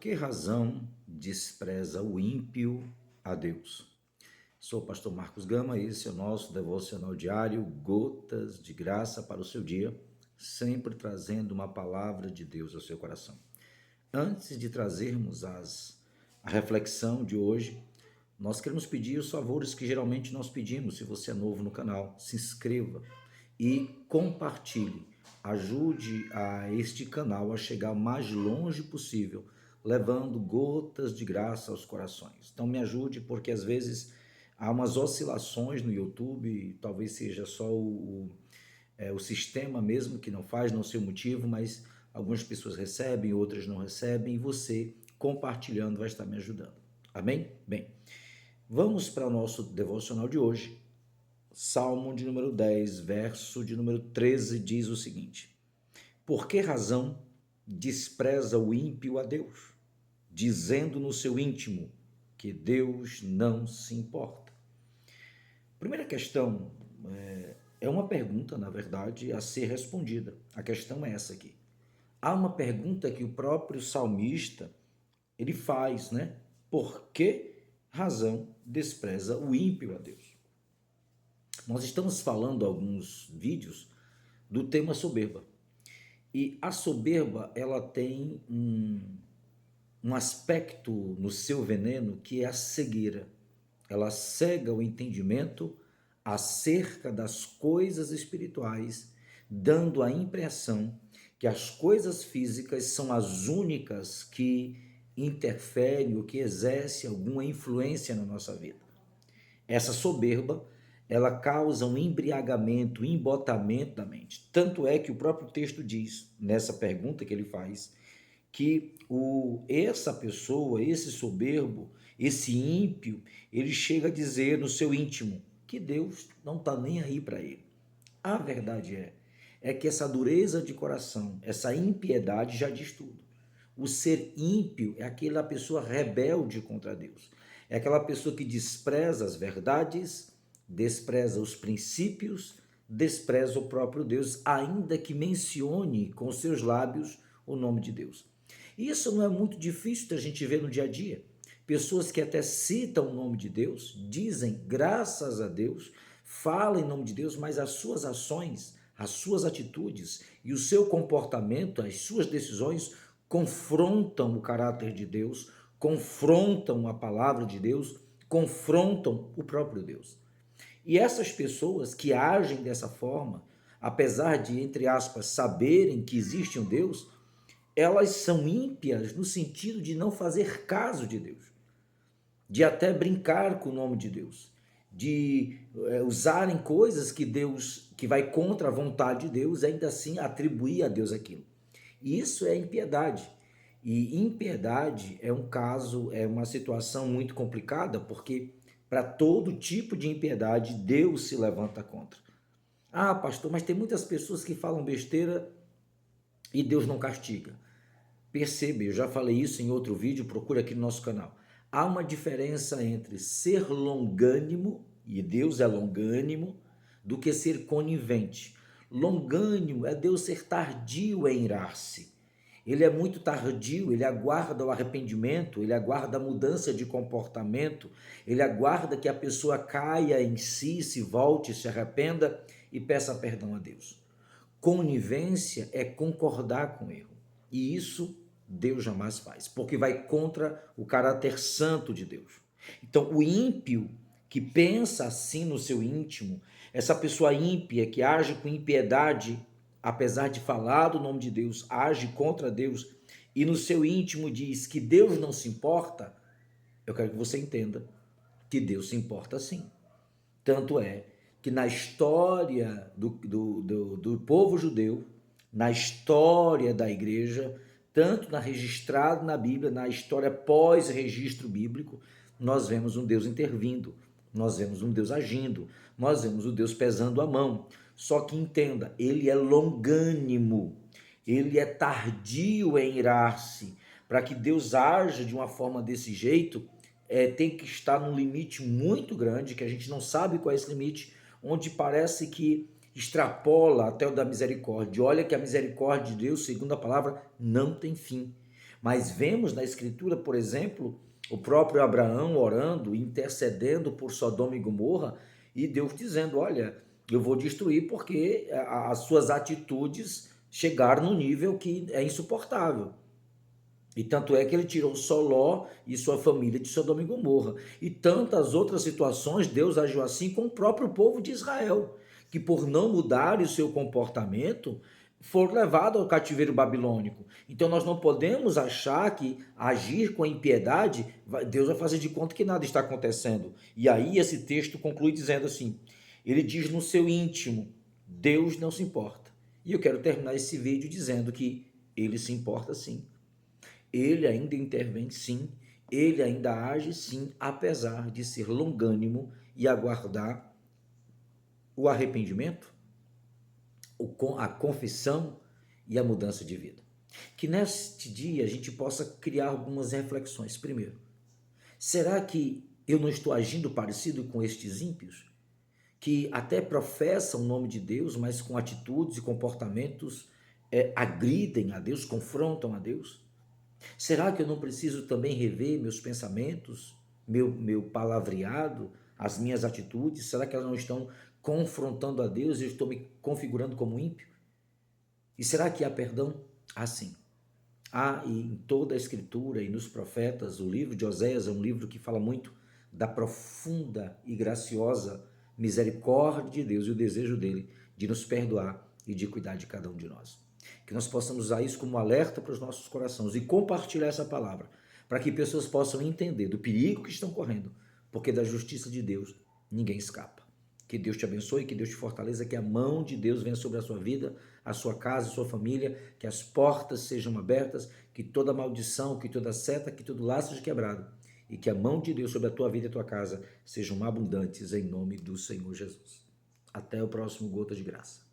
que razão despreza o ímpio a Deus? Sou o pastor Marcos Gama e esse é o nosso devocional diário, Gotas de Graça para o seu dia, sempre trazendo uma palavra de Deus ao seu coração. Antes de trazermos a reflexão de hoje, nós queremos pedir os favores que geralmente nós pedimos. Se você é novo no canal, se inscreva e compartilhe. Ajude a este canal a chegar o mais longe possível, levando gotas de graça aos corações. Então me ajude, porque às vezes há umas oscilações no YouTube, talvez seja só o sistema mesmo que não faz, não sei o motivo, mas algumas pessoas recebem, outras não recebem, e você compartilhando vai estar me ajudando. Amém? Bem, vamos para o nosso devocional de hoje. Salmo de número 10, verso de número 13, diz o seguinte: Por que razão despreza o ímpio a Deus, dizendo no seu íntimo que Deus não se importa? Primeira questão é uma pergunta, na verdade, a ser respondida. A questão é essa aqui. Há uma pergunta que o próprio salmista ele faz, né? Por que razão despreza o ímpio a Deus? Nós estamos falando alguns vídeos do tema soberba. E a soberba, ela tem um aspecto no seu veneno que é a cegueira. Ela cega o entendimento acerca das coisas espirituais, dando a impressão que as coisas físicas são as únicas que interferem ou que exercem alguma influência na nossa vida. Essa soberba, ela causa um embriagamento, um embotamento da mente. Tanto é que o próprio texto diz, nessa pergunta que ele faz, que essa pessoa, esse soberbo, esse ímpio, ele chega a dizer no seu íntimo que Deus não está nem aí para ele. A verdade é que essa dureza de coração, essa impiedade já diz tudo. O ser ímpio é aquela pessoa rebelde contra Deus. É aquela pessoa que despreza as verdades, despreza os princípios, despreza o próprio Deus, ainda que mencione com seus lábios o nome de Deus. Isso não é muito difícil da gente ver no dia a dia. Pessoas que até citam o nome de Deus, dizem graças a Deus, falam em nome de Deus, mas as suas ações, as suas atitudes e o seu comportamento, as suas decisões confrontam o caráter de Deus, confrontam a palavra de Deus, confrontam o próprio Deus. E essas pessoas que agem dessa forma, apesar de, entre aspas, saberem que existe um Deus, elas são ímpias no sentido de não fazer caso de Deus, de até brincar com o nome de Deus, de usarem coisas que vai contra a vontade de Deus, e ainda assim atribuir a Deus aquilo. E isso é impiedade. E impiedade é um caso, é uma situação muito complicada, porque para todo tipo de impiedade, Deus se levanta contra. Ah, pastor, mas tem muitas pessoas que falam besteira e Deus não castiga. Perceba, eu já falei isso em outro vídeo, procura aqui no nosso canal. Há uma diferença entre ser longânimo, e Deus é longânimo, do que ser conivente. Longânimo é Deus ser tardio em irar-se. Ele é muito tardio, ele aguarda o arrependimento, ele aguarda a mudança de comportamento, ele aguarda que a pessoa caia em si, se volte, se arrependa e peça perdão a Deus. Conivência é concordar com o erro. E isso Deus jamais faz, porque vai contra o caráter santo de Deus. Então, o ímpio que pensa assim no seu íntimo, essa pessoa ímpia que age com impiedade, apesar de falar do nome de Deus, age contra Deus e no seu íntimo diz que Deus não se importa, eu quero que você entenda que Deus se importa sim. Tanto é que na história do povo judeu, na história da igreja, tanto na registrada na Bíblia, na história pós-registro bíblico, nós vemos um Deus intervindo, nós vemos um Deus agindo, nós vemos o Deus pesando a mão. Só que entenda, ele é longânimo, ele é tardio em irar-se. Para que Deus haja de uma forma desse jeito, tem que estar num limite muito grande, que a gente não sabe qual é esse limite, onde parece que extrapola até o da misericórdia. Olha que a misericórdia de Deus, segundo a palavra, não tem fim. Mas vemos na Escritura, por exemplo, o próprio Abraão orando, intercedendo por Sodoma e Gomorra, e Deus dizendo: olha, eu vou destruir porque as suas atitudes chegaram no nível que é insuportável. E tanto é que ele tirou Soló e sua família de Sodoma e Gomorra. E tantas outras situações, Deus agiu assim com o próprio povo de Israel, que por não mudar o seu comportamento, foram levados ao cativeiro babilônico. Então nós não podemos achar que agir com a impiedade, Deus vai fazer de conta que nada está acontecendo. E aí esse texto conclui dizendo assim, ele diz no seu íntimo, Deus não se importa. E eu quero terminar esse vídeo dizendo que ele se importa sim. Ele ainda intervém sim, ele ainda age sim, apesar de ser longânimo e aguardar o arrependimento, a confissão e a mudança de vida. Que neste dia a gente possa criar algumas reflexões. Primeiro, será que eu não estou agindo parecido com estes ímpios? Que até professam o nome de Deus, mas com atitudes e comportamentos agridem a Deus, confrontam a Deus? Será que eu não preciso também rever meus pensamentos, meu palavreado, as minhas atitudes? Será que elas não estão confrontando a Deus e eu estou me configurando como ímpio? E será que há perdão? Há sim. Há em toda a Escritura e nos profetas, o livro de Oséias é um livro que fala muito da profunda e graciosa misericórdia de Deus e o desejo dele de nos perdoar e de cuidar de cada um de nós. Que nós possamos usar isso como alerta para os nossos corações e compartilhar essa palavra, para que pessoas possam entender do perigo que estão correndo, porque da justiça de Deus ninguém escapa. Que Deus te abençoe, que Deus te fortaleça, que a mão de Deus venha sobre a sua vida, a sua casa, a sua família, que as portas sejam abertas, que toda maldição, que toda seta, que todo laço seja quebrado, e que a mão de Deus sobre a tua vida e a tua casa sejam abundantes em nome do Senhor Jesus. Até o próximo Gota de Graça.